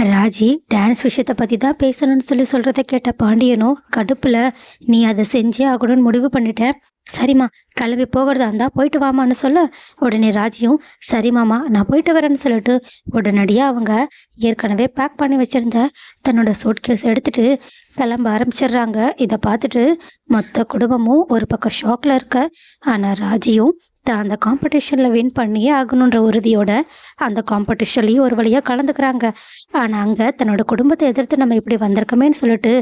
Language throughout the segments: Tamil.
ராஜி டான்ஸ் விஷயத்தை பற்றி தான் பேசணும்னு சொல்கிறத கேட்ட பாண்டியனும் கடுப்பில் நீ அதை செஞ்சே ஆகணும்னு முடிவு பண்ணிட்டேன். சரிம்மா, கிளம்பி போகிறதா இருந்தால் போயிட்டு வாமான்னு சொல்ல உடனே ராஜியும் சரி மாமா நான் போயிட்டு வரேன்னு சொல்லிட்டு உடனடியாக அவங்க ஏற்கனவே பேக் பண்ணி வச்சுருந்த தன்னோட சூட்கேஸ் எடுத்துகிட்டு கிளம்ப ஆரம்பிச்சிடுறாங்க. இதை பார்த்துட்டு மொத்த குடும்பமும் ஒரு பக்கம் ஷாக்கில் இருக்க. ஆனால் ராஜியும் அந்த காம்படிஷனில் வின் பண்ணியே ஆகணுன்ற உறுதியோட அந்த காம்படிஷன்லேயும் ஒரு வழியாக கலந்துக்கிறாங்க. ஆனால் அங்கே தன்னோட குடும்பத்தை எதிர்த்து நம்ம இப்படி வந்திருக்கமேன்னு சொல்லிட்டு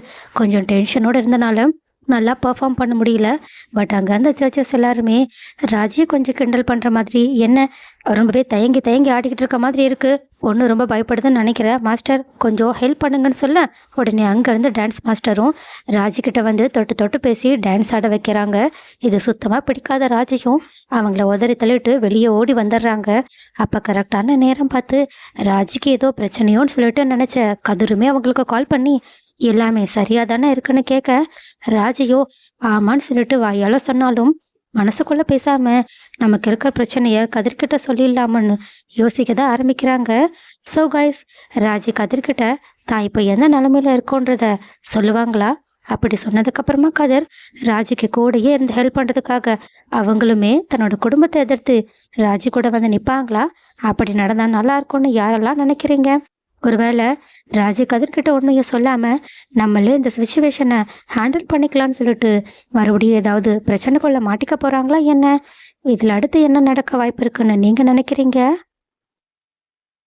கொஞ்சம் டென்ஷனோடு இருந்தனால நல்லா பர்ஃபார்ம் பண்ண முடியல. பட் அங்கே அந்த ஜட்ஜஸ் எல்லாருமே ராஜியை கொஞ்சம் கிண்டல் பண்ணுற மாதிரி, என்ன ரொம்பவே தயங்கி தயங்கி ஆடிக்கிட்டு இருக்க மாதிரி இருக்குது, ஒன்று ரொம்ப பயப்படுதுன்னு நினைக்கிறேன் மாஸ்டர், கொஞ்சம் ஹெல்ப் பண்ணுங்கன்னு சொல்ல உடனே அங்கேருந்து டான்ஸ் மாஸ்டரும் ராஜிக்கிட்ட வந்து தொட்டு தொட்டு பேசி டான்ஸ் ஆட வைக்கிறாங்க. இது சுத்தமாக பிடிக்காத ராஜியும் அவங்கள உதறி தள்ளிட்டு வெளியே ஓடி வந்துடுறாங்க. அப்போ கரெக்டான நேரம் பார்த்து ராஜிக்கு ஏதோ பிரச்சனையோன்னு சொல்லிட்டு நினச்ச கதிருமே அவங்களுக்கு கால் பண்ணி எல்லாமே சரியா தானே இருக்குன்னு கேட்க ராஜையோ ஆமான்னு சொல்லிட்டு வாயால சொன்னாலும் மனசுக்குள்ள பேசாம நமக்கு இருக்கிற பிரச்சனைய கதிர்கிட்ட சொல்லிடலாமன்னு யோசிக்க தான் ஆரம்பிக்கிறாங்க. ஸோ கைஸ், ராஜி கதிர்கிட்ட தான் இப்போ எந்த நிலைமையில இருக்கோன்றத சொல்லுவாங்களா? அப்படி சொன்னதுக்கு அப்புறமா கதிர் ராஜிக்கு கூடயே இருந்து ஹெல்ப் பண்றதுக்காக அவங்களுமே தன்னோட குடும்பத்தை எதிர்த்து ராஜி கூட வந்து நிற்பாங்களா? அப்படி நடந்தா நல்லா இருக்கும்னு யாரெல்லாம் நினைக்கிறீங்க? ஒருவேளை ராஜி கதிர்கிட்ட உண்மையை சொல்லாமல் நம்மளே இந்த சுச்சுவேஷனை ஹேண்டில் பண்ணிக்கலாம்னு சொல்லிட்டு மறுபடியும் ஏதாவது பிரச்சனைக்குள்ள மாட்டிக்க போகிறாங்களா என்ன? இதில் அடுத்து என்ன நடக்க வாய்ப்பு இருக்குன்னு நீங்கள் நினைக்கிறீங்க?